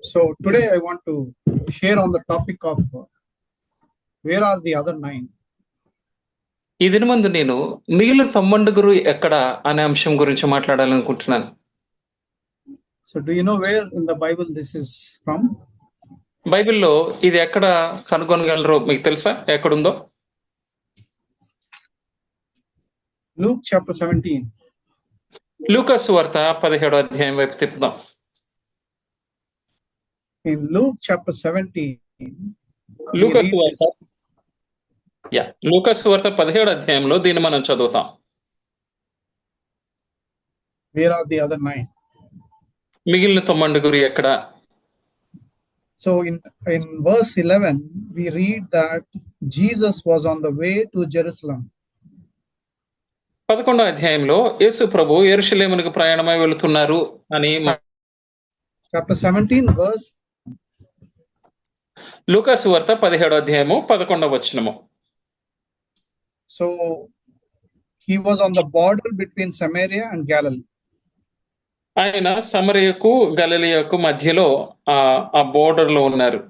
So today I want to share on the topic of where are the other nine? ఈ దినమందు నేను మిగిలిన 9 ఎక్కడ అనే అంశం గురించి మాట్లాడాలనుకుంటున్నాను. So do you know where in the Bible this is from? బైబిల్లో ఇది ఎక్కడ కనుగొనగలరో మీకు తెలుసా? ఎక్కడుందో? Luke chapter 17. లూకా సువార్త 17వ అధ్యాయం వైపు తిప్పుదాం. In Luke chapter 17, లూకా సువార్త లూకా సువార్త 17వ అధ్యాయంలో దీన్ని మనం చదువుతాం. where are the other nine? మిగిలిన 9 ఎక్కడ? So in verse 11, we read that Jesus was on the way to Jerusalem. 11వ అధ్యాయంలో యేసు ప్రభు యెరూషలేమునకు ప్రయాణమై వెళుతున్నారు అని Chapter 17, verse. లూకా సువార్త 17వ అధ్యాయము 11వ వచనము. So he was on the border between Samaria and Galilee. ఆయన సమరయకు గలిలయకు మధ్యలో ఆ బోర్డర్ లో ఉన్నారు.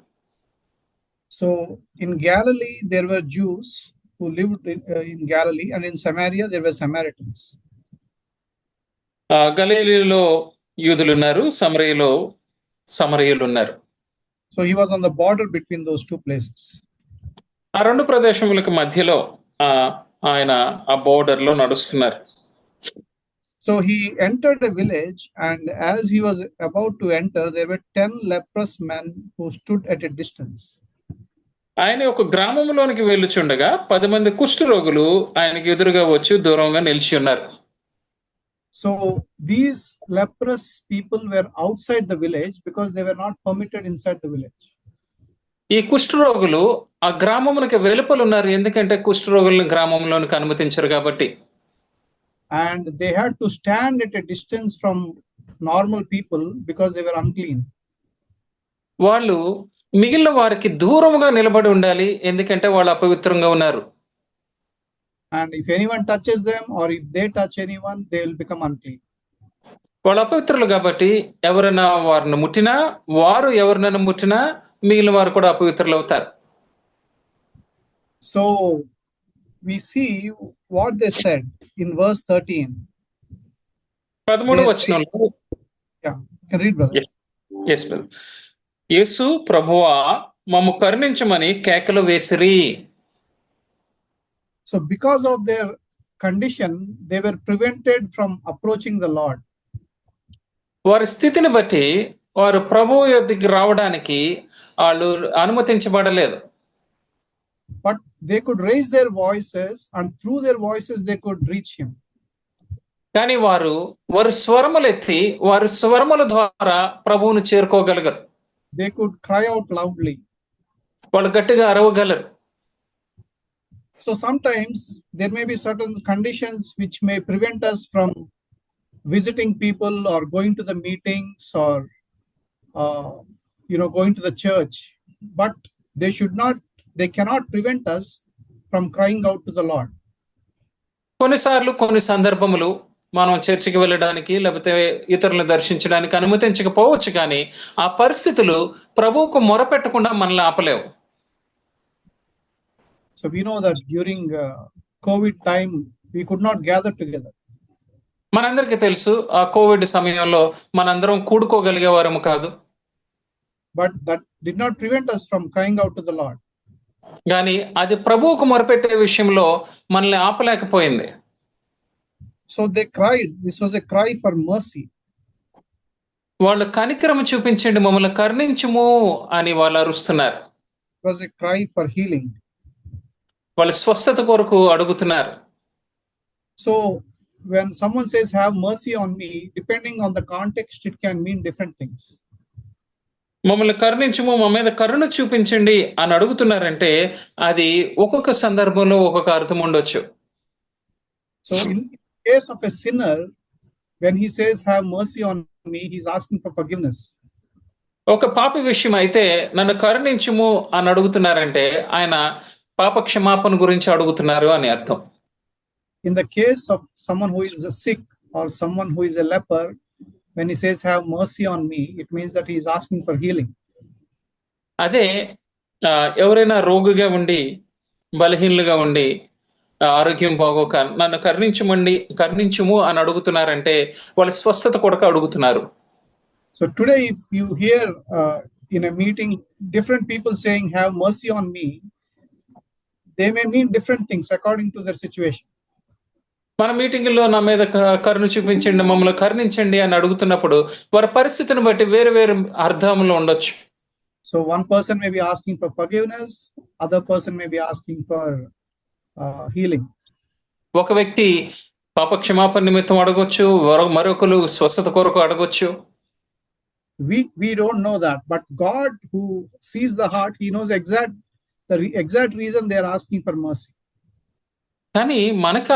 So in Galilee there were Jews who lived in Galilee, and in Samaria there were Samaritans. గలిలయలో యూదులు ఉన్నారు, సమరయులు ఉన్నారు. So he was on the border between those two places. ఆ రెండు ప్రదేశములకు మధ్యలో ఆయన ఆ బోర్డర్ లో నడుస్తున్నారు. So he entered a village, and as he was about to enter, there were 10 leprous men who stood at a distance. ఆయన ఒక గ్రామంలోనికి వెళ్ళుచుండగా 10 మంది కుష్ఠరోగులు ఆయనకి ఎదురుగా వచ్చి దూరంగా నిలిచి ఉన్నారు. So these leprous people were outside the village because they were not permitted inside the village. ఈ కుష్ఠరోగులు ఆ గ్రామమునకు వెలుపల ఉన్నారు, ఎందుకంటే కుష్ఠరోగులను గ్రామంలోనికి అనుమతించరు కాబట్టి. And they had to stand at a distance from normal people because they were unclean. వాళ్ళు మిగిలిన వారికి దూరముగా నిలబడి ఉండాలి, ఎందుకంటే వాళ్ళు అపవిత్రంగా ఉన్నారు. And if anyone touches them or if they touch anyone, they will become unclean. వాళ్ళు అపవిత్రులు కాబట్టి ఎవరైనా వారిని ముట్టినా, వారు ఎవరినైనా ముట్టినా మిగిలిన వారు కూడా అపవిత్రులు అవుతారు. So we see what they said in verse 13. 13వ వచనంలో can read, brother. yes brother. యేసు ప్రభువా మమ్ము కరుణించమని కేకలు వేసిరి. So because of their condition, they were prevented from approaching the Lord. వారి స్థితిని బట్టి వారు ప్రభువు యొద్దకు రావడానికి వాళ్ళు అనుమతించబడలేదు. But they could raise their voices, and through their voices they could reach him. కానీ వారి స్వరములెత్తి వారి స్వరముల ద్వారా ప్రభువును చేరుకోగలరు. They could cry out loudly. వాళ్ళు గట్టిగా అరవగలరు. So sometimes there may be certain conditions which may prevent us from visiting people or going to the meetings or going to the church, but they cannot prevent us from crying out to the Lord. కొన్నిసార్లు కొన్ని సందర్భములు మనం చర్చికి వెళ్ళడానికి లేకపోతే ఇతరులను దర్శించడానికి అనుమతించకపోవచ్చు, కానీ ఆ పరిస్థితులు ప్రభువుకు మొరపెట్టకుండా మనల్ని ఆపలేవు. So we know that during COVID time we could not gather together. మనందరికీ తెలుసు ఆ కోవిడ్ సమయంలో మనందరం కూడుకోగలిగేవారము కాదు. But that did not prevent us from crying out to the Lord. కానీ అది ప్రభువుకు మొరపెట్టే విషయంలో మనల్ని ఆపలేకపోయింది. So they cried. This was a cry for mercy. వాళ్ళు కనికరము చూపించండి, మమ్మల్ని కరుణించుము అని వాళ్ళు అరుస్తున్నారు. It was a cry for healing. వాళ్ళు స్వస్థత కొరకు అడుగుతున్నారు. So when someone says have mercy on me, depending on the context it can mean different things. మమ్మల్ని కరుణించుము, మా మీద కరుణ చూపించండి అని అడుగుతున్నారంటే అది ఒక్కొక్క సందర్భంలో ఒక్కొక్క అర్థం ఉండొచ్చు. So in case of a sinner, when he says have mercy on me, he's asking for forgiveness. ఒక పాపి విషయం అయితే నన్ను కరుణించుము అని అడుగుతున్నారంటే ఆయన పాప క్షమాపణ గురించి అడుగుతున్నారు అని అర్థం. In the case of someone who is sick or someone who is a leper, when he says, have mercy on me, it means that he is asking for healing. అదే ఎవరైనా రోగిగా ఉండి బలహీనులుగా ఉండి ఆరోగ్యం బాగోక నన్ను కరుణించుము అని అడుగుతున్నారంటే వాళ్ళ స్వస్థత కొరకు అడుగుతున్నారు. So today, if you hear in a meeting different people saying, have mercy on me, they may mean different things according to their situation. మన మీటింగుల్లో నా మీద కరుణ చూపించండి, మమ్మల్ని కరుణించండి అని అడుగుతున్నప్పుడు వారి పరిస్థితిని బట్టి వేరు వేరు అర్థంలో ఉండొచ్చు. So one person may be asking for forgiveness, other person may be asking for healing. ఒక వ్యక్తి పాప క్షమాపణ నిమిత్తం అడగొచ్చు, మరొకరు స్వస్థత కొరకు అడగొచ్చు. We don't know that, but God who sees the heart, he knows the exact reason they are asking for mercy. కానీ మనకు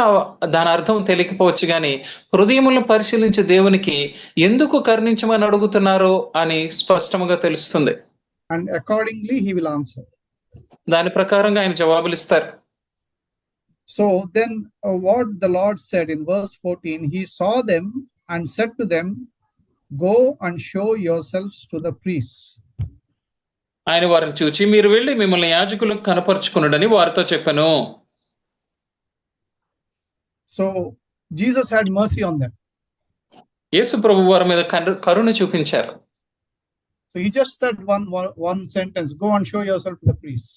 దాని అర్థం తెలియకపోవచ్చు, కానీ హృదయములను పరిశీలించే దేవునికి ఎందుకు కరుణించమని అడుగుతున్నారో అని స్పష్టంగా తెలుస్తుంది. And accordingly he will answer. దాని ప్రకారంగా ఆయన జవాబులు ఇస్తారు. So then what the Lord said in verse 14, he saw them and said to them, go and show yourselves to the priests. ఆయన వారిని చూచి మీరు వెళ్ళి మిమ్మల్ని యాజకులకు కనపరుచుకునుడని వారితో చెప్పాను. So Jesus had mercy on them. యేసు ప్రభు వారి మీద కరుణ చూపించారు. So he just said one sentence, go and show yourself to the priests.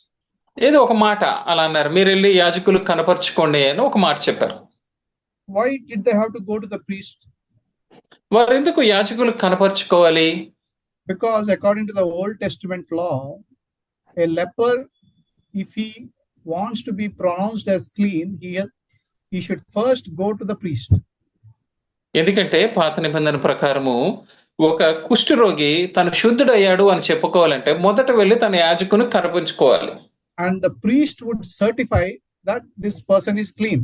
ఏదో ఒక మాట అలా అన్నారు, మీరు వెళ్ళి యాజకులకు కనపరుచుకోండి అని ఒక మాట చెప్పారు. Why did they have to go to the priest? వారు ఎందుకు యాజకులకు కనపరుచుకోవాలి? Because according to the Old Testament law, a leper, if he wants to be pronounced as clean, he should first go to the priest. ఎందుకంటే పాత నిబంధన ప్రకారము ఒక కుష్ఠరోగి తను శుద్ధుడయ్యాడు అని చెప్పుకోవాలంటే మొదట వెళ్ళి తన యాజకుని కనపరుచుకోవాలి. And the priest would certify that this person is clean.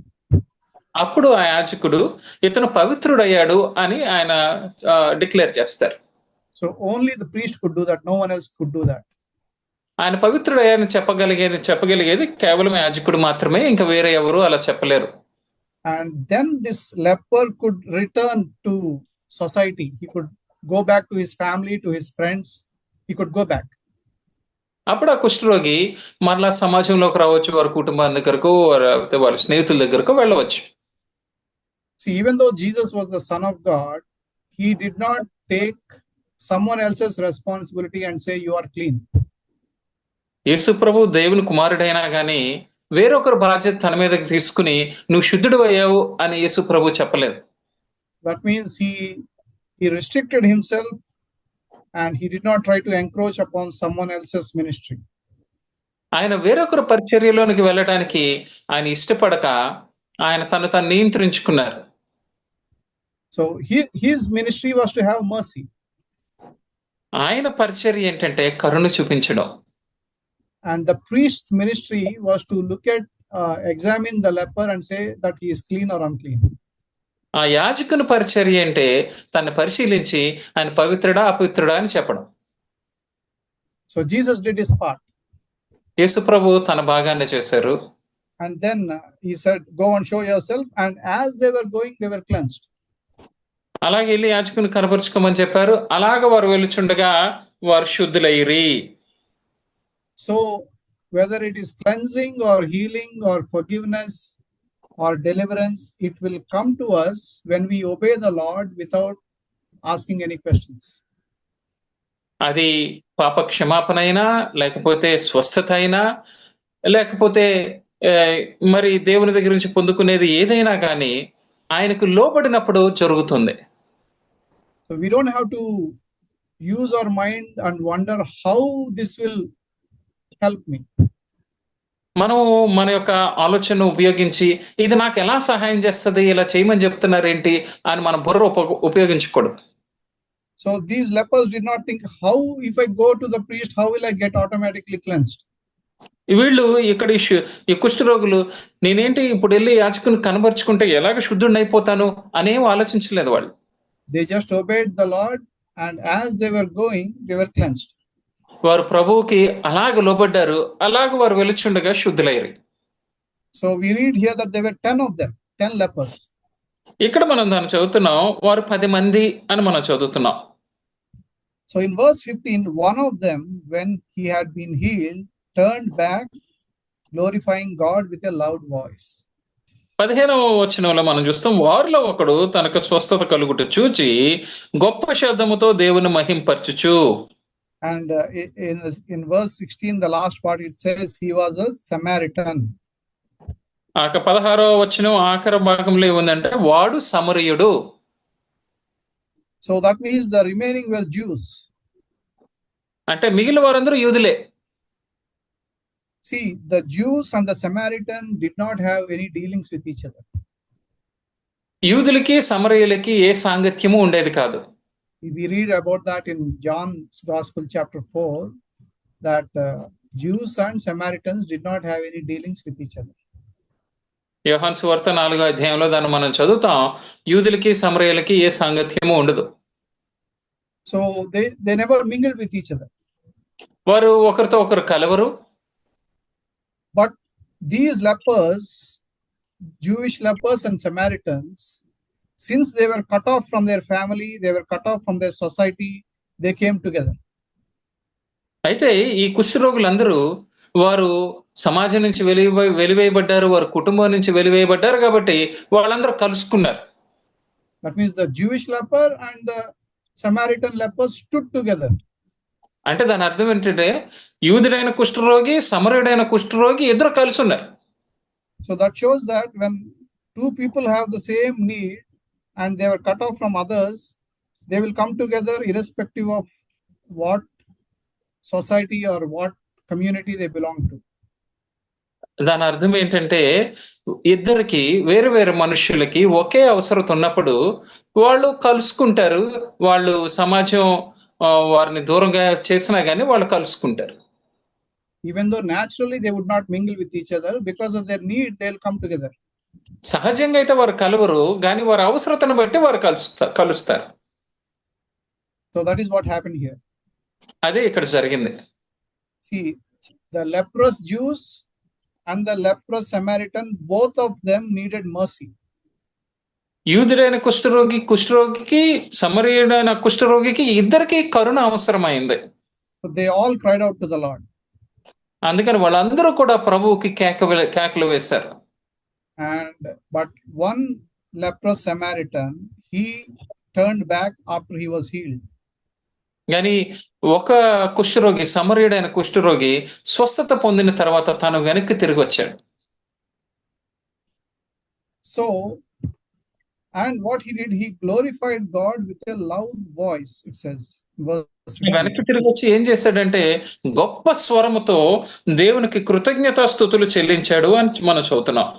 అప్పుడు ఆ యాజకుడు ఇతను పవిత్రుడయ్యాడు అని ఆయన డిక్లేర్ చేస్తారు. So only the priest could do that, no one else could do that. ఆయన పవిత్రుడయ్యాడని చెప్పగలిగేది కేవలం యాజకుడు మాత్రమే, ఇంకా వేరే ఎవరు అలా చెప్పలేరు. And then this leper could return to society. He could go back to his family, to his friends. He could go back. అప్పుడు ఆ కుష్ఠరోగి మరలా సమాజంలోకి రావచ్చు, వారి కుటుంబం దగ్గరకు, వారి స్నేహితుల దగ్గరకు వెళ్ళవచ్చు. See, even though Jesus was the Son of God, he did not take someone else's responsibility and say you are clean. యేసు ప్రభు దేవుని కుమారుడైనా గానీ వేరొకరు బాధ్యత తన మీదకి తీసుకుని నువ్వు శుద్ధుడు అయ్యావు అని యేసు ప్రభు చెప్పలేదు. That means he restricted himself and he did not try to encroach upon someone else's ministry. ఆయన వేరొకరు పరిచర్యలోనికి వెళ్ళడానికి ఆయన ఇష్టపడక ఆయన తను నియంత్రించుకున్నారు. So his ministry was to have mercy. ఆయన పరిచర్య ఏంటంటే కరుణ చూపించడం. And the priest's ministry was to look at, examine the leper and say that he is clean or unclean. ఆ యాజకుని పరిచర్య అంటే తను పరిశీలించి ఆయన పవిత్రుడా అపవిత్రుడా అని చెప్పడం. So Jesus did his part. యేసు ప్రభు తన భాగాన్ని చేశారు. And then he said, go and show yourself. And as they were going, they were cleansed. అలాగే వెళ్ళి యాజకుని కనపరుచుకోమని చెప్పారు. అలాగ వారు వెళ్ళుచుండగా వారు శుద్ధులైరి. So whether it is cleansing or healing or forgiveness or deliverance, it will come to us when we obey the Lord without asking any questions. అది పాప క్షమాపణ అయినా, లేకపోతే స్వస్థత అయినా, లేకపోతే మరి దేవుని దగ్గర నుంచి పొందుకునేది ఏదైనా కానీ ఆయనకు లోబడినప్పుడు జరుగుతుంది. So we don't have to use our mind and wonder how this will help me. మనం మన యొక్క ఆలోచన ఉపయోగించి ఇది నాకు ఎలా సహాయం చేస్తుంది, ఇలా చేయమని చెప్తున్నారు ఏంటి అని మన బుర్ర ఉపయోగించకూడదు. So these lepers did not think, how if I go to the priest, how will I get automatically cleansed? వీళ్ళు ఇక్కడ ఈ కుష్ఠరోగులు నేనేంటి ఇప్పుడు వెళ్ళి యాజకుని కనబరుచుకుంటే ఎలాగ శుద్ధుడిని అయిపోతాను అనేం ఆలోచించలేదు వాళ్ళు. They just obeyed the Lord, and as they were going, they were cleansed. వారు ప్రభువుకి అలాగ లోబడ్డారు, అలాగ వారు వెలుచుండగా శుద్ధులయ్యారు. So we read here that there were 10 of them, 10 lepers. ఇక్కడ మనం దాన్ని చదువుతున్నాం, వారు 10 మంది అని మనం చదువుతున్నాం. So in verse 15, one of them, when he had been healed, turned back, glorifying God with a loud voice. 15వ వచనంలో మనం చూస్తాం, వారిలో ఒకడు తనకు స్వస్థత కలుగుట చూచి గొప్ప శబ్దముతో దేవుని మహింపరచుచు. And in verse 16, the last part, it says he was a Samaritan. 16వ వచనం ఆఖరి భాగంలో ఏముందంటే వాడు సమరయుడు. So that means the remaining were Jews. అంటే మిగిలిన వారందరూ యూదులే. See, the Jews and the Samaritan did not have any dealings with each other. యూదులకి సమరయులకి ఏ సాంగత్యము ఉండేది కాదు. We read about that in John's Gospel chapter 4, that Jews and Samaritans did not have any dealings with each other. యోహాను సువార్త 4వ అధ్యాయంలో దాన్ని మనం చదువుతాం, యూదులకి సమరయులకి ఏ సాంగత్యము ఉండదు. So they never mingled with each other. వారు ఒకరితో ఒకరు కలవరు. But these lepers, Jewish lepers and Samaritans, since they were cut off from their family, they were cut off from their society, they came together. అయితే ఈ కుష్ఠరోగులందరూ వారు సమాజం నుంచి వెలివేయబడ్డారు, వారు కుటుంబం నుంచి వెలివేయబడ్డారు కాబట్టి వాళ్ళందరూ కలుసుకున్నారు. That means the Jewish leper and the Samaritan leper stood together. అంటే దాని అర్థం ఏంటంటే యూదుడైన కుష్ఠరోగి సమరయుడైన కుష్ఠరోగి ఇద్దరు కలిసి ఉన్నారు. So that shows that when two people have the same need and they were cut off from others, they will come together irrespective of what society or what community they belong to. దాని అర్థం ఏంటంటే ఇద్దరికి వేరు వేరు మనుషులకి ఒకే అవసరత ఉన్నప్పుడు వాళ్ళు కలుసుకుంటారు. వాళ్ళు సమాజం వారిని దూరంగా చేసినా గానీ వాళ్ళు కలుసుకుంటారు. Even though naturally they would not mingle with each other, because of their need they'll come together. సహజంగా అయితే వారు కలవరు, కానీ వారి అవసరతను బట్టి వారు కలుస్తారు. So that is what happened here. అదే ఇక్కడ జరిగింది. See, the leprous Jews and the leprous Samaritan, both of them needed mercy. యూదుడైన కుష్ఠరోగికి సమరయుడైన కుష్ఠరోగికి ఇద్దరికి కరుణ అవసరమైంది. So they all cried out to the Lord. అందుకని వాళ్ళందరూ కూడా ప్రభువుకి కేకలు వేశారు. But one leprous Samaritan, he turned back after he was healed. కానీ ఒక కుష్ఠరోగి సమరయుడైన కుష్ఠరోగి స్వస్థత పొందిన తర్వాత తాను వెనక్కి తిరిగి వచ్చాడు. So, and what he did, he glorified God with a loud voice, it says. వెనక్కి తిరిగి వచ్చి ఏం చేశాడంటే గొప్ప స్వరముతో దేవునికి కృతజ్ఞతాస్తుతులు చెల్లించాడు అని మనం చదువుతున్నాం.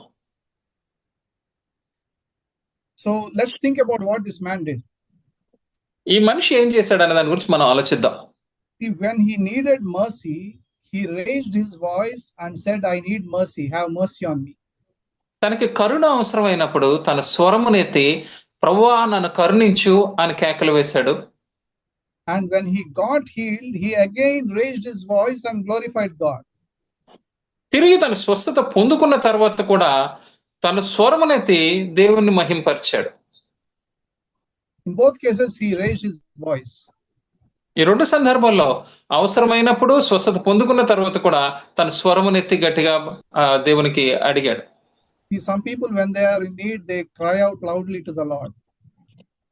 So let's think about what this man did. ఈ మనిషి ఏం చేశాడు అనే దాని గురించి మనం ఆలోచిద్దాం. See, when he needed mercy, he raised his voice and said, I need mercy, have mercy on me. తనకి కరుణ అవసరమైనప్పుడు తన స్వరమునెత్తి ప్రభువా నన్ను కరుణించు అని కేకలు వేశాడు. And when he got healed, he again raised his voice and glorified God. తిరిగి తన స్వస్థత పొందుకున్న తర్వాత కూడా తన స్వరమునెత్తి దేవుణ్ణి మహింపరిచాడు. In both cases, he raised his voice. ఈ రెండు సందర్భాల్లో అవసరమైనప్పుడు స్వస్థత పొందుకున్న తర్వాత కూడా తన స్వరమునెత్తి గట్టిగా దేవునికి అడిగాడు. Some people, when they are in need, they cry out loudly to the Lord.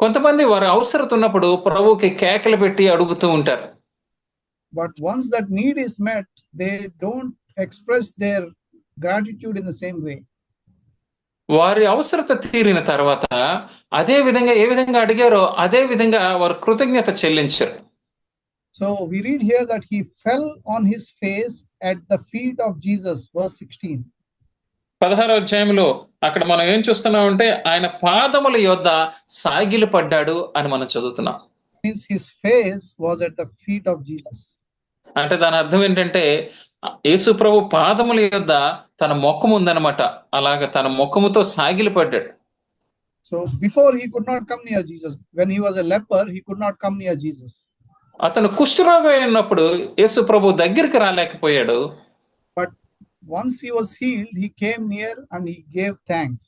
కొంతమంది వారి అవసరత ఉన్నప్పుడు ప్రభువుకి కేకలు పెట్టి అడుగుతూ ఉంటారు. But once that need is met, they don't express their gratitude in the same way. వారి అవసరత తీరిన తర్వాత అదే విధంగా ఏ విధంగా అడిగారో అదే విధంగా వారు కృతజ్ఞత చెల్లించారు. So we read here that he fell on his face at the feet of Jesus, verse 16. 16వ అధ్యాయంలో అక్కడ మనం ఏం చూస్తున్నామంటే ఆయన పాదముల యొద్ద సాగిలి పడ్డాడు అని మనం చదువుతున్నాం. His face was at the feet of Jesus. అంటే దాని అర్థం ఏంటంటే యేసు ప్రభు పాదముల యొద్ద తన ముఖం ఉందన్నమాట. అలాగా తన ముఖముతో సాగిలి పడ్డాడు. So before he could not come near Jesus. When he was a leper, he could not come near Jesus. అతను కుష్ఠరోగి అయినప్పుడు యేసు ప్రభు దగ్గరికి రాలేకపోయాడు. But once he was healed, he came near and he gave thanks.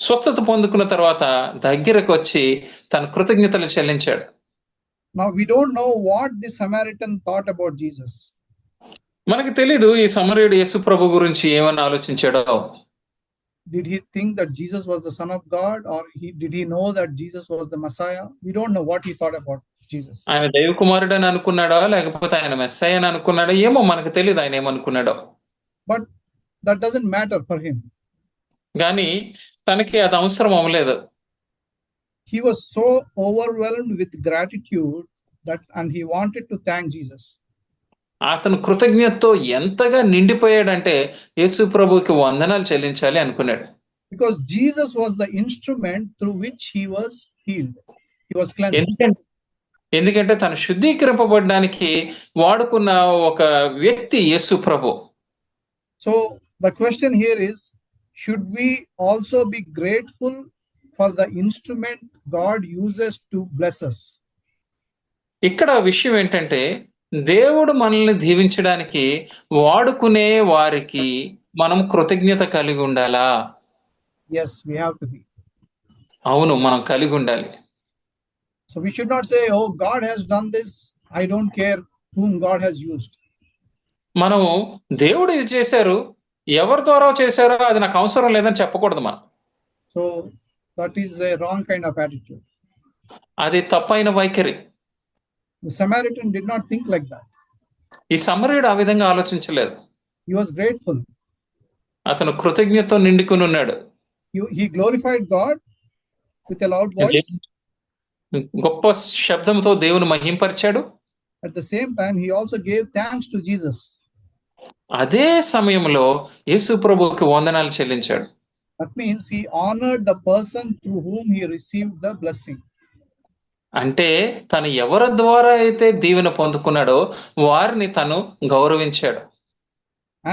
స్వస్థత పొందుకున్న తర్వాత దగ్గరకు వచ్చి తన కృతజ్ఞతలు చెల్లించాడు. Now we don't know what the Samaritan thought about Jesus. మనకి తెలీదు ఈ సమరయుడు యేసు ప్రభు గురించి ఏమని ఆలోచించాడో. Did he think that Jesus was the Son of God, or did he know that Jesus was the Messiah? We don't know what he thought about Jesus. ఆయన దైవ కుమారుడు అని అనుకున్నాడో లేకపోతే ఆయన మెస్సయ్య అని అనుకున్నాడో ఏమో మనకు తెలియదు ఆయన ఏమనుకున్నాడో. But that doesn't matter for him. కానీ తనకి అది అవసరం అవ్వలేదు. He was so overwhelmed with gratitude and he wanted to thank Jesus. అతను కృతజ్ఞతతో ఎంతగా నిండిపోయాడంటే యేసు ప్రభువుకి వందనాలు చెల్లించాలి అనుకున్నాడు. Because Jesus was the instrument through which he was healed. He was cleansed. ఎందుకంటే తను శుద్ధీకరింపబడడానికి వాడుకున్న ఒక వ్యక్తి యేసు ప్రభు. So the question here is, should we also be grateful for the instrument God uses to bless us? ఇక్కడ విషయం ఏంటంటే దేవుడు మనల్ని దీవించడానికి వాడుకునే వారికి మనం కృతజ్ఞత కలిగి ఉండాలా? Yes, we have to be. అవును, మనం కలిగి ఉండాలి. So we should not say, oh, God has done this, I don't care whom God has used. మనము దేవుడు ఇది చేశారు, ఎవరి ద్వారా చేశారో అది నాకు అవసరం లేదని చెప్పకూడదు మనం. So that is a wrong kind of attitude. అది తప్పైన వైఖరి. The Samaritan did not think like that. ఈ సమరయుడు ఆ విధంగా ఆలోచించలేదు. He was grateful. అతను కృతజ్ఞతతో నిండుకుని ఉన్నాడు. He glorified God with a loud voice. గొప్ప శబ్దంతో దేవుని మహింపరిచాడు. At the same time, he also gave thanks to Jesus. అదే సమయంలో యేసు ప్రభువుకి వందనాలు చెల్లించాడు. That means he honored the person through whom he received the blessing. అంటే తను ఎవరి ద్వారా అయితే దీవెన పొందుకున్నాడో వారిని తను గౌరవించాడు.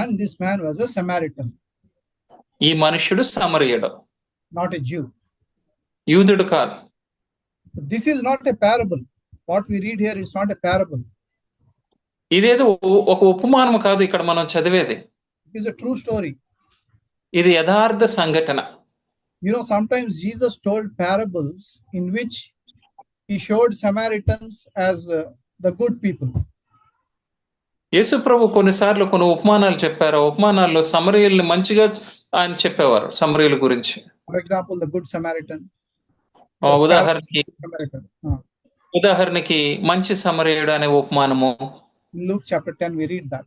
And this man was a Samaritan. ఈ మనుషుడు సమరయుడు, not a Jew. యూదుడు కాదు. This is not a parable. What we read here is not a parable. ఇదేదో ఒక ఉపమానం కాదు ఇక్కడ మనం చదివేది. It is a true story. ఇది యథార్థ సంఘటన. You know, sometimes Jesus told parables in which he showed Samaritans as the good people. యేసు ప్రభు కొన్నిసార్లు కొన్ని ఉపమానాలు చెప్పారు. ఉపమానాల్లో సమరయుల్ని మంచిగా ఆయన చెప్పేవారు, సమరయుల గురించి. For example, the good Samaritan. ఉదాహరణకి మంచి సమరయుడు అనే ఉపమానము. Luke chapter 10 we read that.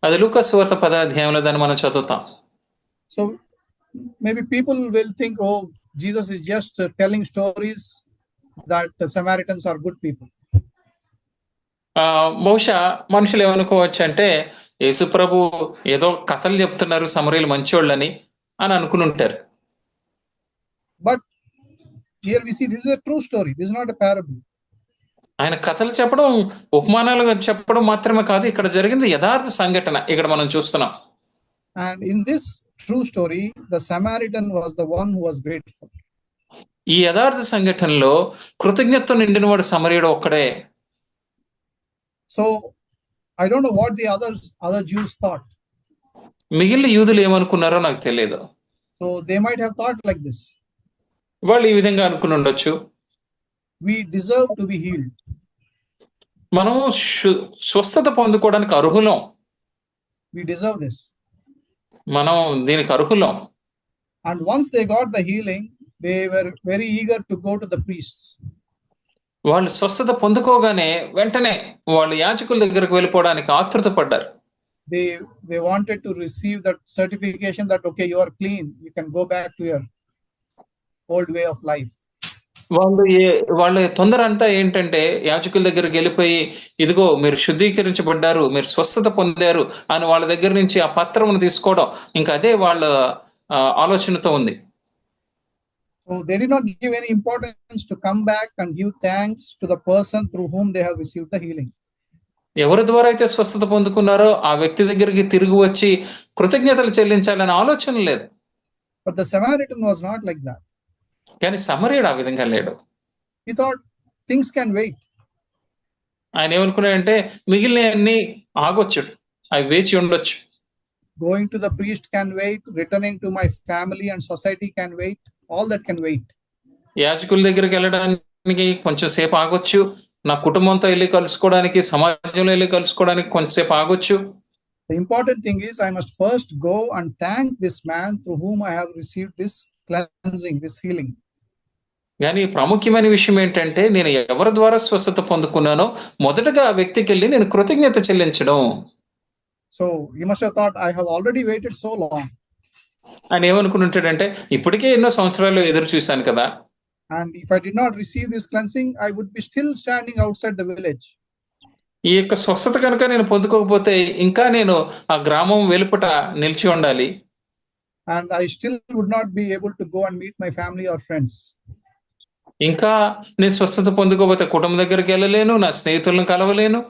అది లూకా సువార్త 10వ అధ్యాయంలో దాన్ని మనం చదువుతాం. So maybe people will think, oh, Jesus is just telling stories that the Samaritans are good people. బహుశా మనుషులు ఏమనుకోవచ్చు అంటే యేసు ప్రభు ఏదో కథలు చెప్తున్నారు సమరయులు మంచోళ్ళని అని అనుకుని ఉంటారు. But here we see this is a true story. This is not a parable. ఆయన కథలు చెప్పడం, ఉపమానాలు చెప్పడం మాత్రమే కాదు, ఇక్కడ జరిగింది యథార్థ సంఘటన ఇక్కడ మనం చూస్తున్నాం. And in this true story, the Samaritan was the one who was grateful. ఈ యథార్థ సంఘటనలో కృతజ్ఞతతో నిండినవాడు సమరయుడు ఒక్కడే. So I don't know what the other Jews thought. మిగిలిన యూదులు ఏమనుకున్నారో నాకు తెలియదు. So they might have thought like this. వాళ్ళు ఈ విధంగా అనుకుని ఉండొచ్చు. We deserve to be healed. మనం స్వస్థత పొందుకోవడానికి అర్హులం. We deserve this. మనం దీనికి అర్హులం. And once they got the healing, they were very eager to go to the priests. వాళ్ళు స్వస్థత పొందుకోగానే వెంటనే వాళ్ళు యాజకుల దగ్గరకు వెళ్ళిపోవడానికి ఆతృత పడ్డారు. They wanted to receive that certification that okay, you are clean, you can go back to your old way of life. వాళ్ళ తొందర అంతా ఏంటంటే యాజకుల దగ్గరికి వెళ్ళిపోయి ఇదిగో మీరు శుద్ధీకరించబడ్డారు, మీరు స్వస్థత పొందారు అని వాళ్ళ దగ్గర నుంచి ఆ పత్రమును తీసుకోవడం, ఇంకా అదే వాళ్ళ ఆలోచనతో ఉంది. So they did not give any importance to come back and give thanks to the person through whom they have received the healing. ఎవరి ద్వారా అయితే స్వస్థత పొందుకున్నారో ఆ వ్యక్తి దగ్గరికి తిరిగి వచ్చి కృతజ్ఞతలు చెల్లించాలనే ఆలోచన లేదు. But the Samaritan was not like that. కానీ సమరయుడు ఆ విధంగా లేడు. He thought things can wait. ఆయన ఏమనుకున్నాడంటే మిగిలిన అన్ని ఆగొచ్చు, అవి వేచి ఉండొచ్చు. Going to the priest can wait. Returning to my family and society can wait. All that can wait. యాజకుల దగ్గరికి వెళ్ళడానికి కొంచెం సేపు ఆగొచ్చు, నా కుటుంబంతో వెళ్ళి కలుసుకోవడానికి, సమాజంలో వెళ్ళి కలుసుకోవడానికి కొంచెంసేపు ఆగొచ్చు. The important thing is I must first go and thank this man through whom I have received this cleansing, this healing. కానీ ప్రాముఖ్యమైన విషయం ఏంటంటే, నేను ఎవరి ద్వారా స్వస్థత పొందుకున్నానో మొదటగా ఆ వ్యక్తికి వెళ్ళి నేను కృతజ్ఞత చెల్లించడం. So you must have thought, I have already waited so long. ఆయన ఏమనుకుని ఉంటాడంటే, ఇప్పటికే ఎన్నో సంవత్సరాలు ఎదురు చూశాను కదా, and if I did not receive this cleansing, I would be still standing outside the village. ఈ యొక్క స్వస్థత కనుక నేను పొందుకోకపోతే ఇంకా నేను ఆ గ్రామం వెలుపట నిలిచి ఉండాలి. And I still would not be able to go and meet my family or friends. ఇంకా నేను స్వస్థత పొందుకోకపోతే కుటుంబం దగ్గరికి వెళ్ళలేను, నా స్నేహితులను కలవలేను.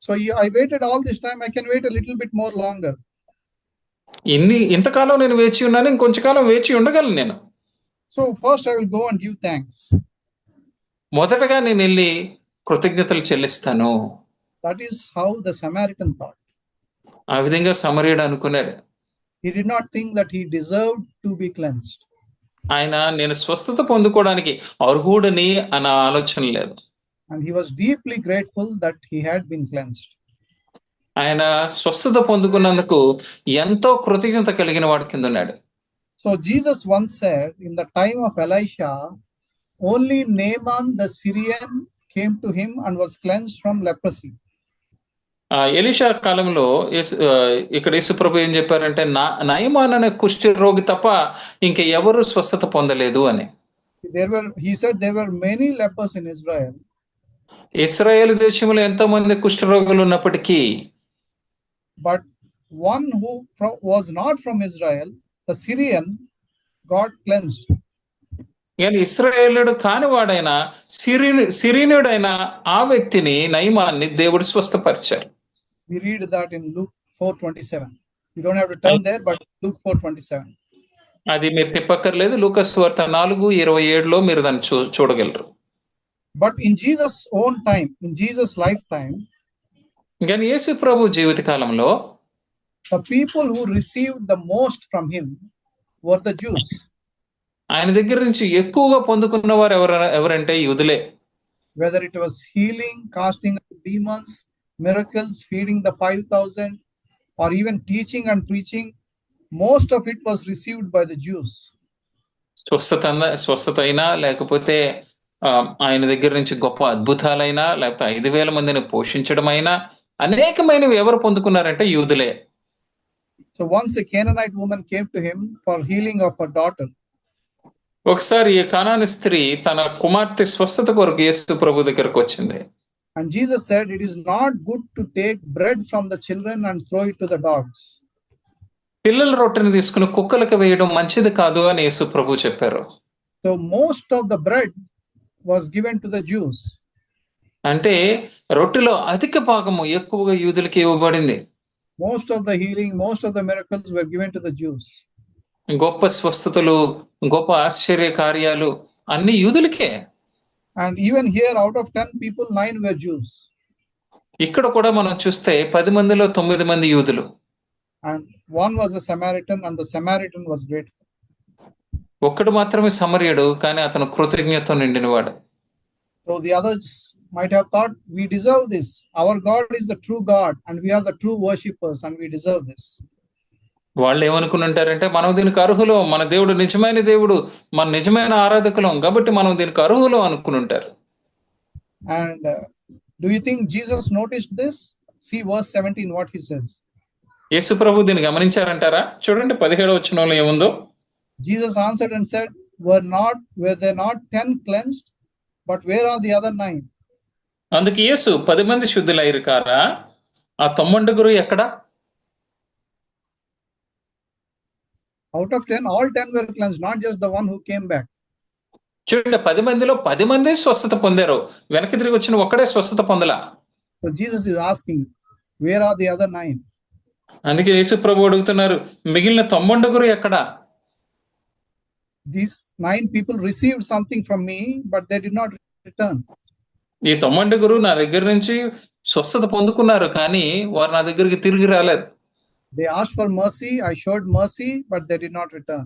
So I waited all this time. I can wait a little bit more longer. ఇంతకాలం నేను వేచి ఉన్నాను, ఇంకొంచెం కాలం వేచి ఉండగలను నేను. So first I will go and give thanks. మొదటగా నేను వెళ్ళి కృతజ్ఞతలు చెల్లిస్తాను. That is how the Samaritan thought. ఆ విధంగా సమరయుడు అనుకున్నాడు. He did not think that he deserved to be cleansed. ఆయన నేను స్వస్థత పొందుకోవడానికి అర్హుడని అన్న ఆలోచన లేదు. And he was deeply grateful that he had been cleansed. ఆయన స్వస్థత పొందుకున్నందుకు ఎంతో కృతజ్ఞత కలిగిన వాడి కింద ఉన్నాడు. So Jesus once said, in the time of Elisha, only Naaman the Syrian came to him and was cleansed from leprosy. Elisha కాలంలో ఇక్కడ యేసుప్రభు ఏం చెప్పారంటే, నయమాన్ అనే కుష్ఠ రోగి తప్ప ఇంకా ఎవరు స్వస్థత పొందలేదు అని. He said there were many lepers in Israel. ఇశ్రాయేలు దేశంలో ఎంతో మంది కుష్ఠ రోగులు ఉన్నప్పటికీ, but one who was not from Israel, the Syrian, got cleansed. కానీ ఇశ్రాయేలుడు కానివాడైన సిరియనుడైన ఆ వ్యక్తిని, నయమాన్ని దేవుడు స్వస్థపరిచారు. We read that in Luke 4:27. You don't have to turn there, but Luke 4:27. అది మీరు తిప్పక్కర్లేదు, లూకా సువార్త 4:27లో మీరు దాన్ని చూడగలరు. But in Jesus' own time, in Jesus' lifetime, కానీ యేసు ప్రభు జీవిత కాలంలో the people who received the most from him were the Jews. ఆయన దగ్గర నుంచి ఎక్కువగా పొందుకున్న వారు ఎవరంటే యూదులే. Whether it was healing, casting out demons, miracles, feeding the 5,000, or even teaching and preaching, most of it was received by the Jews. స్వస్థత అయినా, లేకపోతే ఆయన దగ్గర నుంచి గొప్ప అద్భుతాలైనా, లేకపోతే 5,000 మందిని పోషించడం అయినా, అనేకమైనవి ఎవరు పొందుకున్నారంటే యూదులే. So once a Canaanite woman came to him for healing of her daughter. ఒకసారి ఈ కనాను స్త్రీ తన కుమార్తె స్వస్థత కొరకు యేసు ప్రభు దగ్గరకు వచ్చింది. And Jesus said, it is not good to take bread from the children and throw it to the dogs. పిల్లల రొట్టెని తీసుకుని కుక్కలకు వేయడం మంచిది కాదు అని యేసు ప్రభు చెప్పారు. So most of the bread was given to the Jews. అంటే రొట్టెలో అధిక భాగము ఎక్కువగా యూదులకి ఇవ్వబడింది. Most of the healing, most of the miracles were given to the Jews. గొప్ప స్వస్థతలు, గొప్ప ఆశ్చర్య కార్యాలు అన్ని యూదులకే. And even here, out of 10 people, 9 were Jews. ఇక్కడ కూడా మనం చూస్తే 10 మందిలో 9 మంది యూదులు. And one was a Samaritan, and the Samaritan was grateful. ఒక్కడు మాత్రమే సమరయుడు, కానీ అతను కృతజ్ఞత నిండినవాడు. So the others might have thought, we deserve this. Our God is the true God, and we are the true worshippers, and we deserve this. వాళ్ళు ఏమనుకుని ఉంటారంటే, మనం దీనికి అర్హులు, మన దేవుడు నిజమైన దేవుడు, మన నిజమైన ఆరాధకులం కాబట్టి మనం దీనికి అర్హులు అనుకుని ఉంటారు. And do you think Jesus noticed this? See verse 17 what he says. యేసు ప్రభు దీన్ని గమనించారంటారా? చూడండి 17వ వచనంలో ఏముందో. Jesus answered and said, were there not 10 cleansed, but where are the other 9? అందుకు యేసు 10 మంది శుద్ధులైరు కారా, ఆ 9 ఎక్కడ? Out of 10, all 10 were cleansed, not just the one who came back. చూడండి 10 మందిలో 10 మంది స్వస్థత పొందారు, వెనక్కి తిరిగి వచ్చిన ఒక్కడే స్వస్థత పొందలా. So Jesus is asking, where are the other 9? అందుకే యేసు ప్రభు అడుగుతున్నారు, మిగిలిన 9 ఎక్కడ? These 9 people received something from me, but they did not return. ఈ 9 నా దగ్గర నుంచి స్వస్థత పొందుకున్నారు, కానీ వారు నా దగ్గరికి తిరిగి రాలేదు. They asked for mercy, I showed mercy, but they did not return.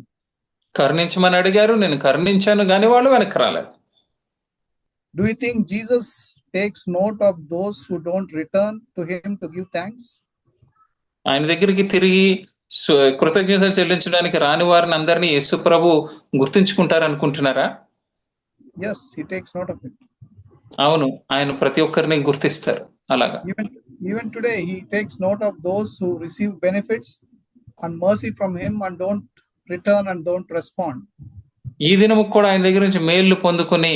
కరుణించమని అడిగారు, నేను కరుణించాను, కానీ వాళ్ళు వెనక్కి రాలేదు. Do you think Jesus takes note of those who don't return to him to give thanks? ఆయన దగ్గరికి తిరిగి కృతజ్ఞతలు చెల్లించడానికి రాని వారిని అందరినీ యేసు ప్రభు గుర్తుంచుకుంటారు అనుకుంటున్నారా? Yes, he takes note of it. అవును, ఆయన ప్రతి ఒక్కరిని గుర్తిస్తారు. అలాగా even today he takes note of those who receive benefits and mercy from him and don't return and don't respond. ఈ దినము కూడా ఆయన దగ్గర నుంచి మేళ్లు పొందుకొని,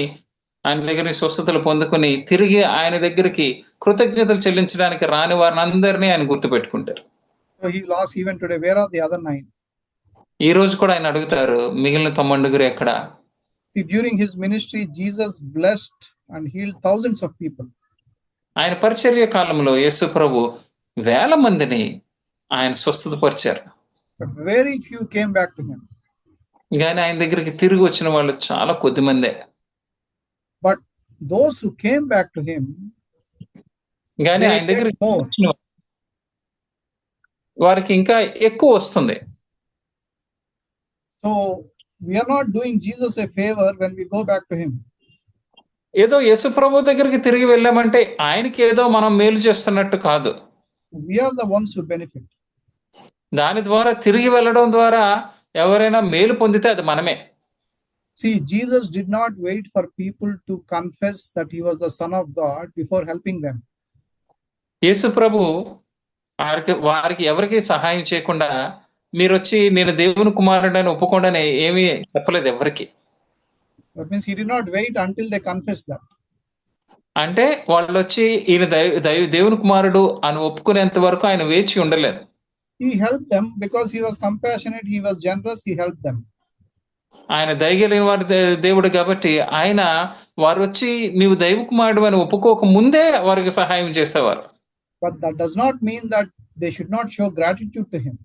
ఆయన దగ్గర నుంచి స్వస్థతలు పొందుకొని తిరిగి ఆయన దగ్గరికి కృతజ్ఞతలు చెల్లించడానికి రాని వారిని అందరినీ ఆయన గుర్తుపెట్టుకుంటారు. So he will ask even today, where are the other 9? ఈ రోజు కూడా ఆయన అడుగుతారు, మిగిలిన 9 ఎక్కడ? See, during his ministry Jesus blessed and healed thousands of people. ఆయన పరిచర్య కాలంలో యేసు ప్రభు వేల మందిని ఆయన స్వస్థత పరిచారు. But very few came back to him. కానీ ఆయన దగ్గరికి తిరిగి వచ్చిన వాళ్ళు చాలా కొద్ది మందే. But those who came back to him, కానీ ఆయన దగ్గరికి వారికి ఇంకా ఎక్కువ వస్తుంది. So we are not doing Jesus a favor when we go back to him. ఏదో యేసు ప్రభు దగ్గరికి తిరిగి వెళ్ళామంటే ఆయనకి ఏదో మనం మేలు చేస్తున్నట్టు కాదు. We are the ones who benefit. దాని ద్వారా తిరిగి వెళ్ళడం ద్వారా ఎవరైనా మేలు పొందితే అది మనమే. See, Jesus did not wait for people to confess that he was the Son of God before helping them. యేసు ప్రభు వారికి ఎవరికి సహాయం చేయకుండా మీరు వచ్చి నేను దేవుని కుమారుడని ఒప్పుకోండి ఏమీ చెప్పలేదు ఎవరికి. That means he did not wait until they confess that. అంటే వాళ్ళు వచ్చి ఈయన దేవుని కుమారుడు అని ఒప్పుకునేంత వరకు ఆయన వేచి ఉండలేదు. He helped them because he was compassionate, he was generous, he helped them. ఆయన దయగలిగిన వారి దేవుడు కాబట్టి ఆయన వారు వచ్చి నీవు దైవ కుమారుడు అని ఒప్పుకోక ముందే వారికి సహాయం చేసేవారు. But that does not mean that they should not show gratitude to him.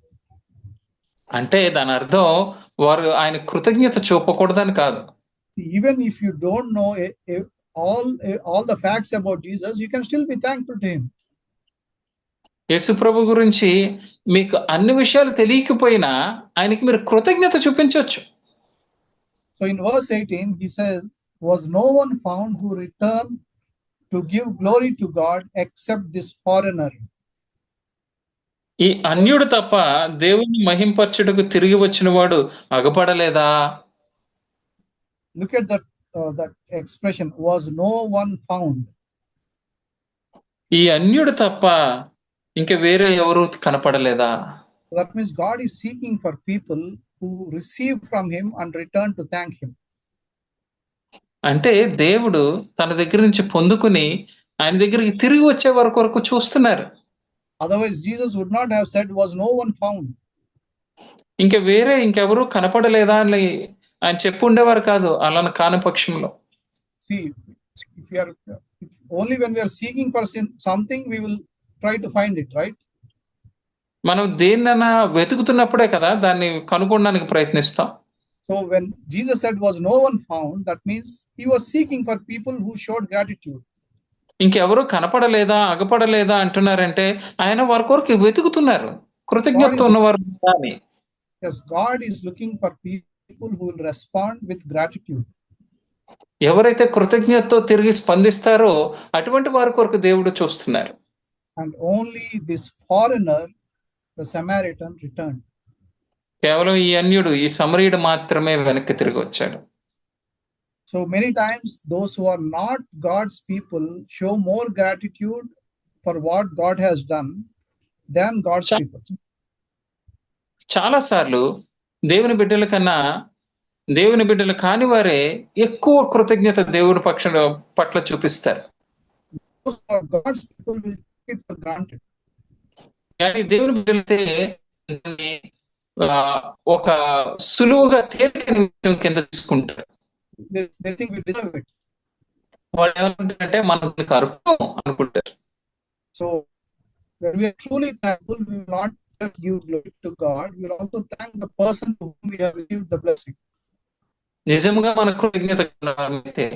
అంటే దాని అర్థం వారు ఆయన కృతజ్ఞత చూపకూడదని కాదు. Even if you don't know all the facts about Jesus, you can still be thankful to him. యేసు ప్రభు గురించి మీకు అన్ని విషయాలు తెలియకపోయినా ఆయనకి మీరు కృతజ్ఞత చూపించవచ్చు. So in verse 18 he says, was no one found who returned to give glory to God except this foreigner. ఈ అన్యుడు తప్ప దేవుని మహింపరచుటకు తిరిగి వచ్చిన వాడు అగపడలేదా? Look at that expression, was no one found. ఈ అన్యుడు తప్ప ఇంకా వేరే ఎవరు కనపడలేదా? That means God is seeking for people who receive from him and return to thank him. అంటే దేవుడు తన దగ్గర నుంచి పొందుకుని ఆయన దగ్గరికి తిరిగి వచ్చే వరకు చూస్తున్నారు. Otherwise Jesus would not have said was no one found. ఇంకెవరు కనపడలేదా అని ఆయన చెప్పు ఉండేవారు కాదు. అలా కాని పక్షంలో See, only when we are seeking for something we will try to find it, right? మనం దేన్నైనా వెతుకుతున్నప్పుడే కదా దాన్ని కనుగొనడానికి ప్రయత్నిస్తాం. So when Jesus said was no one found, that means he was seeking for people who showed gratitude. ఇంకెవరు కనపడలేదా అగపడలేదా అంటున్నారంటే ఆయన వారి కొరకు వెతుకుతున్నారు, కృతజ్ఞత ఉన్నవారు. Yes, God is looking for people who will respond with gratitude. ఎవరైతే కృతజ్ఞతతో తిరిగి స్పందిస్తారో అటువంటి వారి కొరకు దేవుడు చూస్తున్నారు. And only this foreigner, the Samaritan, returned. కేవలం ఈ అన్యుడు, ఈ సమరీయుడు మాత్రమే వెనక్కి తిరిగి వచ్చాడు. So many times those who are not God's people show more gratitude for what God has done than God's people. చాలా సార్లు దేవుని బిడ్డల కన్నా దేవుని బిడ్డలు కాని వారే ఎక్కువ కృతజ్ఞత దేవుడి పట్ల చూపిస్తారు. Those who are God's people will take it for granted. కానీ దేవుని బిడ్డలైతే ఒక సులువుగా తేలికైన విషయం కింద తీసుకుంటారు. They think we deserve it. వాళ్ళు ఏమంటారంటే మనకు అర్హం అనుకుంటారు. So when we are truly thankful, we will not just give glory to God, we will also thank the person to whom we have received the blessing. నిజంగా మన కృతజ్ఞత అయితే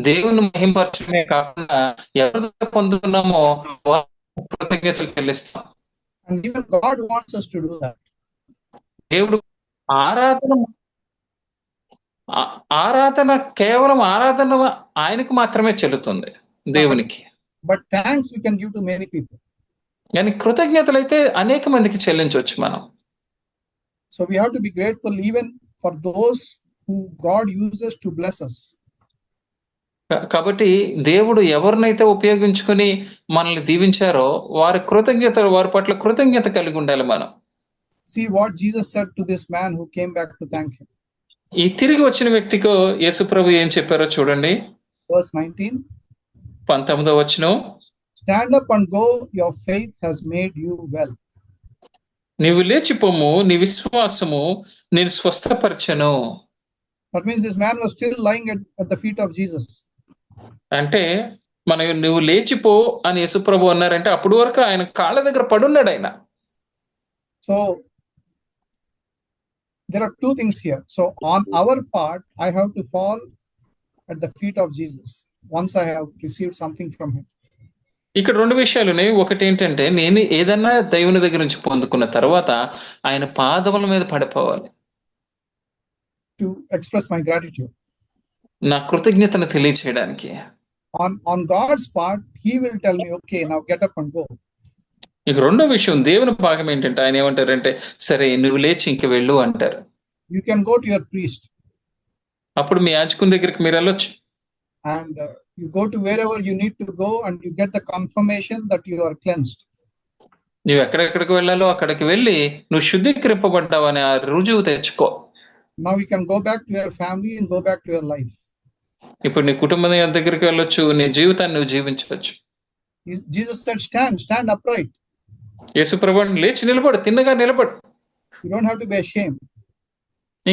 దేవుని మహింపరచడమే కాకుండా ఎవరి పొందుతున్నామో కృతజ్ఞతలు చెల్లిస్తాం. And even God wants us to do that. దేవుడు ఆరాధన కేవలం ఆరాధన ఆయనకు మాత్రమే చెల్లుతుంది, దేవునికి. But thanks we can give to many people. కానీ కృతజ్ఞతలు అయితే అనేక మందికి చెల్లించవచ్చు మనం. So we have to be grateful even for those who God uses to bless us. కాబట్టి దేవుడు ఎవరినైతే ఉపయోగించుకొని మనల్ని దీవించారో వారి పట్ల కృతజ్ఞత కలిగి ఉండాలి మనం. See what Jesus said to this man who came back to thank him. ఈ తిరిగి వచ్చిన వ్యక్తికి యేసుప్రభు ఏం చెప్పారో చూడండి. Verse 19. 19వ వచనం. Stand up and go, your faith has made you well. నీవు లేచిపోము, నీ విశ్వాసము నేను స్వస్థపరచెను. That means this man was still lying at the feet of Jesus. అంటే నువ్వు లేచిపో అని యేసుప్రభు అన్నారంటే అప్పుడు వరకు ఆయన కాళ్ళ దగ్గర పడున్నాడు ఆయన. So there are two things here. So on our part, I have to fall at the feet of Jesus once I have received something from him. ఇక్కడ రెండు విషయాలు ఉన్నాయి. ఒకటి ఏంటంటే నేను ఏదన్నా దేవుని దగ్గర నుంచి పొందుకున్న తర్వాత ఆయన పాదముల మీద పడిపోవాలి. To express my gratitude. నా కృతజ్ఞతను తెలియచేయడానికి. On God's part, he will tell me, okay, now get up and go. ఇక రెండో విషయం దేవుని భాగం ఏంటంటే ఆయన ఏమంటారంటే సరే నువ్వు లేచి ఇంక వెళ్ళు అంటారు. You can go to your priest. అప్పుడు మీ యాజకుని దగ్గరికి మీరు వెళ్ళొచ్చు. And you go to wherever you need to go and you get the confirmation that you are cleansed. నువ్వు ఎక్కడెక్కడికి వెళ్ళాలో అక్కడికి వెళ్ళి నువ్వు శుద్ధీకరింపబడ్డావు అనే ఆ రుజువు తెచ్చుకో. Now you can go back to your family and go back to your life. ఇప్పుడు నీ కుటుంబం దగ్గరికి వెళ్ళొచ్చు, నీ జీవితాన్ని నువ్వు జీవించవచ్చు. Jesus said, stand upright. యేసు ప్రభువు లేచి నిలబడు, తిన్నగా నిలబడు. You don't have to be ashamed.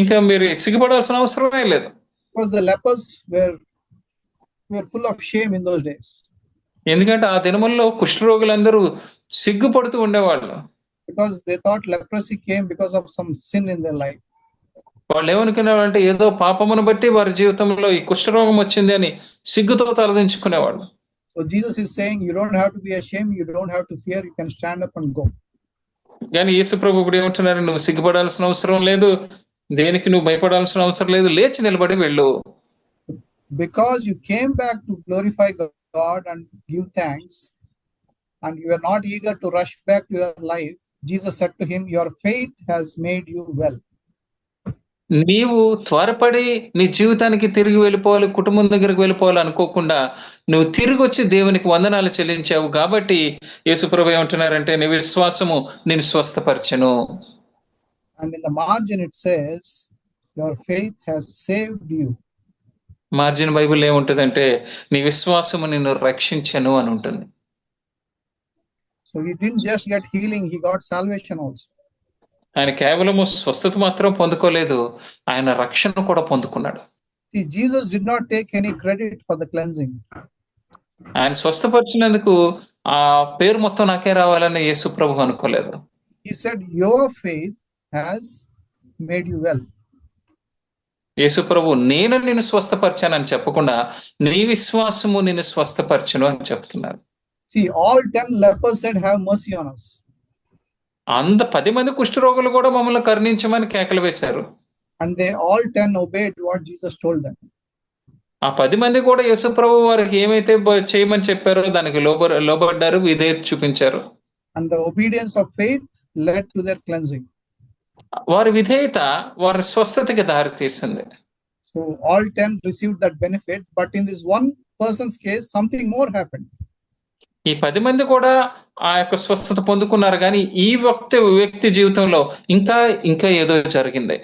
ఇంకా మీరు సిగ్గుపడాల్సిన అవసరమే లేదు. Because the lepers were full of shame in those days. ఎందుకంటే ఆ దినముల్లో కుష్ఠరోగులందరూ సిగ్గుపడుతూ ఉండేవాళ్ళు. Because they thought leprosy came because of some sin in their life. వాళ్ళు ఏమనుకునేవాళ్ళంటే ఏదో పాపమును బట్టి వారి జీవితంలో ఈ కుష్ఠరోగం వచ్చింది అని సిగ్గుతో తలదించుకునేవాళ్ళు. So Jesus is saying you don't have to be ashamed, you don't have to fear, you can stand up and go. కానీ యేసు ప్రభు ఇప్పుడు ఏమంటున్నారు, నువ్వు సిగ్గుపడాల్సిన అవసరం లేదు, దేనికి నువ్వు భయపడాల్సిన అవసరం లేదు, లేచి నిలబడి వెళ్ళు. Because you came back to glorify God and give thanks and you are not eager to rush back to your life, Jesus said to him, your faith has made you well. నీవు త్వరపడి నీ జీవితానికి తిరిగి వెళ్ళిపోవాలి, కుటుంబం దగ్గరికి వెళ్ళిపోవాలి అనుకోకుండా నువ్వు తిరిగి వచ్చి దేవునికి వందనాలు చెల్లించావు కాబట్టి యేసుప్రభు ఏమంటున్నారంటే నీ విశ్వాసము నేను స్వస్థపరచెను. And in the margin it says your faith has saved you. Margin Bible ఏముంటుందంటే నీ విశ్వాసము నిన్ను రక్షించెను అని ఉంటుంది. So he didn't just get healing, he got salvation also. ఆయన కేవలము స్వస్థత మాత్రం పొందుకోలేదు, ఆయన రక్షణ కూడా పొందుకున్నాడు. See, Jesus did not take any credit for the cleansing. ఆయన స్వస్థపరిచినందుకు ఆ పేరు మొత్తం నాకే రావాలని యేసు ప్రభు అనుకోలేదు. He said your faith has made you well. యేసు ప్రభు నేను నిన్ను స్వస్థపరిచానని చెప్పకుండా నీ విశ్వాసము నిన్ను స్వస్థపరచును అని చెప్తున్నారు. See, all 10 lepers said have mercy on us. 10 మంది కుష్ఠరోగులు కూడా మమ్మల్ని కరుణించమని కేకలు వేశారు. And they all 10 obeyed what Jesus told them. ఆ 10 మంది కూడా యేసు ప్రభు వారికి ఏమైతే చేయమని చెప్పారో దానికి లోబడ్డారు, విధేయత చూపించారు. And the obedience of faith led to their cleansing. వారి విధేయత వారి స్వస్థతకి దారి తీసింది. So all 10 received that benefit, but in this one person's case something more happened. ఈ 10 మంది కూడా ఆ యొక్క స్వస్థత పొందుకున్నారు, కానీ ఈ వ్యక్తి జీవితంలో ఇంకా ఏదో జరిగింది.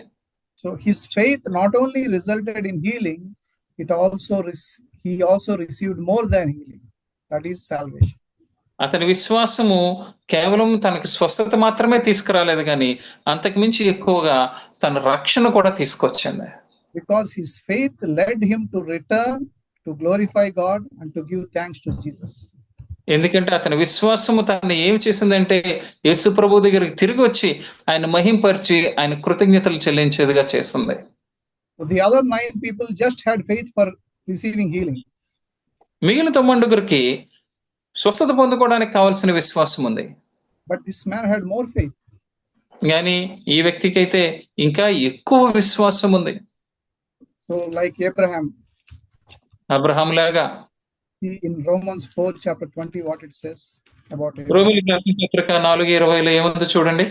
So his faith not only resulted in healing, he also received more than healing, that is salvation. అతని విశ్వాసము కేవలం తనకి స్వస్థత మాత్రమే తీసుకురాలేదు, కానీ అంతకు మించి ఎక్కువగా తన రక్షణ కూడా తీసుకొచ్చింది. Because his faith led him to return to glorify God and to give thanks to Jesus. ఎందుకంటే అతని విశ్వాసము తనని ఏమి చేసిందంటే యేసు ప్రభు దగ్గరికి తిరిగి వచ్చి ఆయన మహింపరిచి ఆయన కృతజ్ఞతలు చెల్లించేదిగా చేస్తుంది. The other 9 people just had faith for receiving healing. మిగిలిన 9 స్వస్థత పొందుకోవడానికి కావాల్సిన విశ్వాసం ఉంది. But this man had more faith. కానీ ఈ వ్యక్తికి అయితే ఇంకా ఎక్కువ విశ్వాసం ఉంది. So like Abraham, అబ్రహాం లాగా. in Romans 4 chapter 20, what it says about Abraham. రోమీయులకు రాసిన పత్రిక 4:20 ఏముందో చూడండి.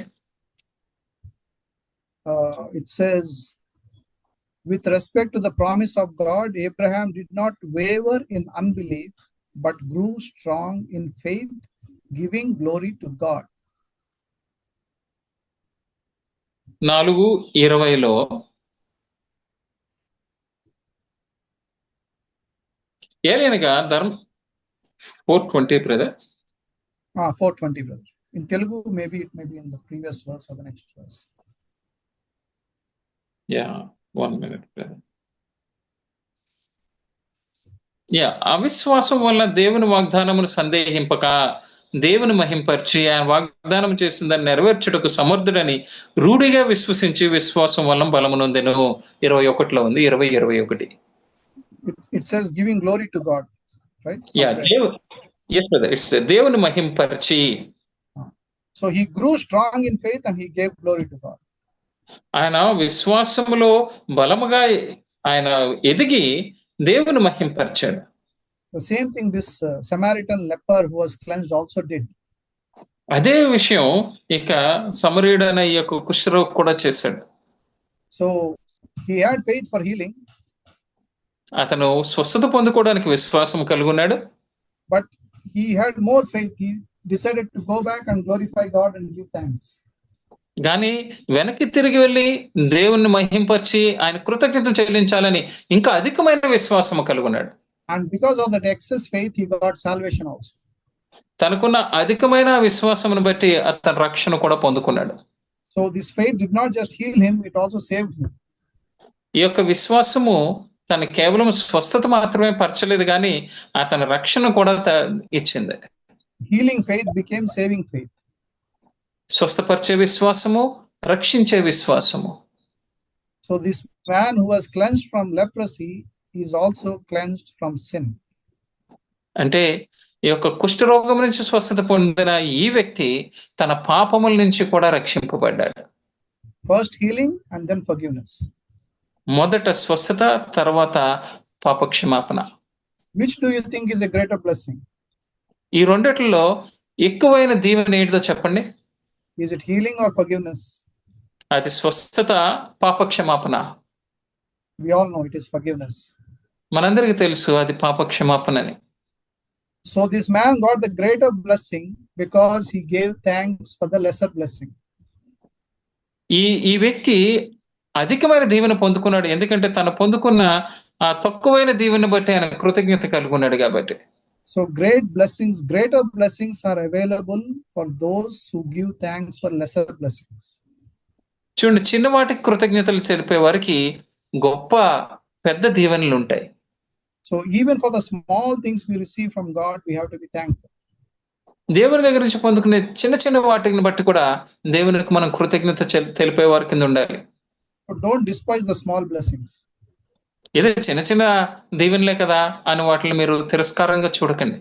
It says, with respect to the promise of God, Abraham did not waver in unbelief, but grew strong in faith, giving glory to God. 4:20లో ఏలైనగా 4:20 brother. 4:20 brother. In Telugu, maybe it may be in the previous verse or the next verse. Yeah, 1 minute brother. అవిశ్వాసం వల్ల దేవుని వాగ్దానమును సందేహింపక దేవుని మహింపరిచి ఆయన వాగ్దానం చేసిన దాన్ని నెరవేర్చుటకు సమర్థుడని రూఢిగా విశ్వసించి విశ్వాసం వల్ల బలమునొందెను. 21లో ఉంది. 20:21. It says giving glory to God, right? Yes brother, it's దేవుని మహింపరిచి. So he grew strong in faith and he gave glory to God. ఆయన విశ్వాసములో బలముగా ఆయన ఎదిగి దేవుని మహింపరిచాడు. The same thing this Samaritan leper who was cleansed also did. అదే విషయం ఇక సమరీయుడైన ఈ యొక్క కుష్ఠరోగి కూడా చేశాడు. So he had faith for healing. అతను స్వస్థత పొందుకోవడానికి విశ్వాసం కలిగి ఉన్నాడు. But he had more faith. He decided to go back and glorify God and give thanks. కానీ వెనక్కి తిరిగి వెళ్ళి దేవుణ్ణి మహింపరిచి ఆయన కృతజ్ఞతలు చెల్లించాలని ఇంకా అధికమైన విశ్వాసం కలిగి ఉన్నాడు. And because of that excess faith, he got salvation also. తనకున్న అధికమైన విశ్వాసమును బట్టి అతను రక్షణ కూడా పొందుకున్నాడు. So this faith did not just heal him, it also saved him. ఈ యొక్క విశ్వాసము తను కేవలం స్వస్థత మాత్రమే పరచలేదు కానీ అతని రక్షణ కూడా ఇచ్చింది. Healing faith became saving faith. స్వస్థపరిచే విశ్వాసము, రక్షించే విశ్వాసము. So this man who was cleansed from leprosy is also cleansed from sin. అంటే ఈ యొక్క కుష్ఠరోగం నుంచి స్వస్థత పొందిన ఈ వ్యక్తి తన పాపముల నుంచి కూడా రక్షింపబడ్డాడు. First healing and then forgiveness. మొదట స్వస్థత, తర్వాత పాపక్షమాపణ. Which do you think is a greater blessing? ఈ రెండిట్లో ఎక్కువైన దీవెన ఏంటో చెప్పండి. Is it healing or forgiveness? అది స్వస్థత, పాపక్షమాపణ. We all know it is forgiveness. మనందరికీ తెలుసు అది పాపక్షమాపణని. So this man got the greater blessing because he gave thanks for the lesser blessing. ఈ వ్యక్తి అధికమైన దీవెన పొందుకున్నాడు ఎందుకంటే తను పొందుకున్న ఆ తక్కువైన దీవెన బట్టి ఆయన కృతజ్ఞత కలిగి ఉన్నాడు కాబట్టి. So greater blessings are available for those who give thanks for lesser blessings. చూడండి, చిన్న వాటికి కృతజ్ఞతలు తెలిపే వారికి గొప్ప పెద్ద దీవెనలు ఉంటాయి. So even for the small things we receive from God, we have to be thankful. దేవుని దగ్గర నుంచి పొందుకునే చిన్న చిన్న వాటిని బట్టి కూడా దేవునికి మనం కృతజ్ఞత తెలిపే వారి కింద ఉండాలి. But don't despise the small blessings. ఇది చిన్న చిన్న దీవెనలే కదా అని వాటిని మీరు తిరస్కారంగా చూడకండి.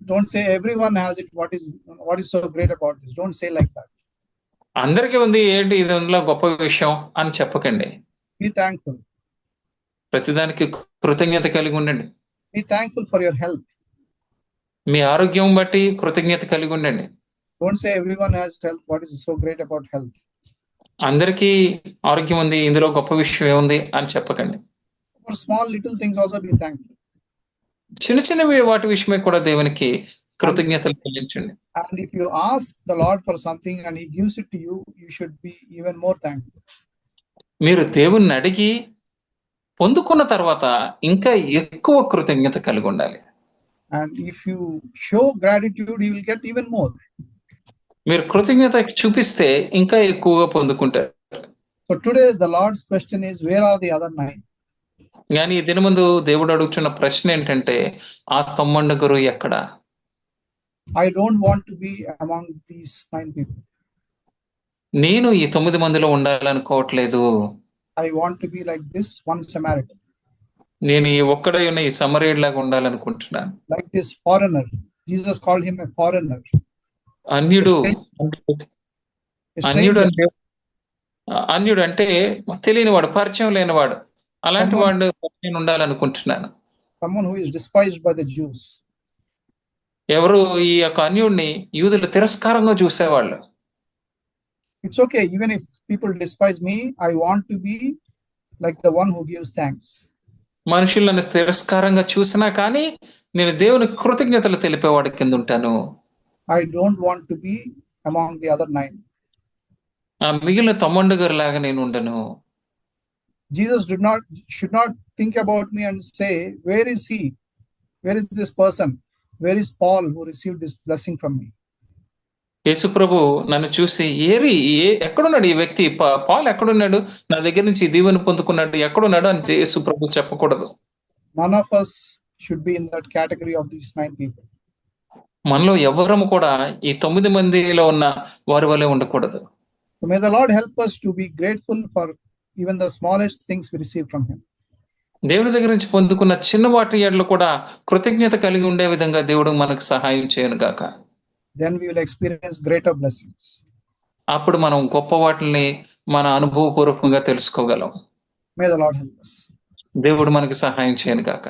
Don't say everyone has it. What is so great about this? Don't say like that. అందరికీ ఉంది, ఏంటి ఇది ఉన్న గొప్ప విషయం అని చెప్పకండి. Be thankful. ప్రతిదానికి కృతజ్ఞత కలిగి ఉండండి. Be thankful for your health. మీ ఆరోగ్యం బట్టి కృతజ్ఞత కలిగి ఉండండి. Don't say everyone has health. What is so great about health? అందరికీ ఆరోగ్యం ఉంది, ఇందులో గొప్ప విషయం ఏముంది అని చెప్పకండి. For small little things also be thankful. చిన్న చిన్న వాటి విషయమే కూడా దేవునికి కృతజ్ఞతలు చెల్లించండి. And if you ask the Lord for something and he gives it to you, you should be even more thankful. మీరు దేవుణ్ణి అడిగి పొందుకున్న తర్వాత ఇంకా ఎక్కువ కృతజ్ఞత కలిగి ఉండాలి. And if you show gratitude, you will get even more. మీరు కృతజ్ఞత చూపిస్తే ఇంకా ఎక్కువగా పొందుకుంటారు. So today the Lord's question is, where are the other 9? కానీ దీని ముందు దేవుడు అడుగుతున్న ప్రశ్న ఏంటంటే ఆ 9 ఎక్కడ? I don't want to be among these 9 people. నేను ఈ 9 మందిలో ఉండాలనుకోవట్లేదు. I want to be like this one Samaritan. నేను ఈ ఒక్కడై ఉన్న ఈ సమరయుడిలాగా ఉండాలనుకుంటున్నాను. Like this foreigner. Jesus called him a foreigner. అన్యుడు A అన్యుడు stranger, అంటే అన్యుడు అంటే తెలియనివాడు, పరిచయం లేనివాడు. అలాంటి someone, వాడు నేను ఉండాలనుకుంటున్నాను. someone who is despised by the Jews. ఎవరు ఈ యొక్క అన్యుడిని యూదులు తిరస్కారంగా చూసేవాళ్ళు. It's okay, even if people despise me, I want to be like the one who gives thanks. మనుషులు నన్ను తిరస్కారంగా చూసినా కానీ నేను దేవుని కృతజ్ఞతలు తెలిపేవాడి కింద ఉంటాను. I don't want to be among the other 9. ఆ మిగిలిన 9 లాగా నేను ఉండను. Jesus should not think about me and say, where is he? Where is this person? Where is Paul who received this blessing from me? యేసు ప్రభు నన్ను చూసి ఎక్కడున్నాడు ఈ వ్యక్తి, పాల్ ఎక్కడున్నాడు, నా దగ్గర నుంచి ఈ దీవెన పొందుకున్నాడు, ఎక్కడున్నాడు అని యేసు ప్రభు చెప్పకూడదు. None of us should be in that category of these 9 people. మనలో ఎవరము కూడా ఈ 9 మందిలో ఉన్న వారి వలె ఉండకూడదు. So may the Lord help us to be grateful for even the smallest things we receive from him. దేవుని దగ్గర నుంచి పొందుకున్న చిన్న వాటి ఎడల కూడా కృతజ్ఞత కలిగి ఉండే విధంగా దేవుడు మనకు సహాయం చేయను గాక. Then we will experience greater blessings. అప్పుడు మనం గొప్ప వాటిని మన అనుభవపూర్వకంగా తెలుసుకోగలం. May the Lord help us. దేవుడు మనకు సహాయం చేయను గాక.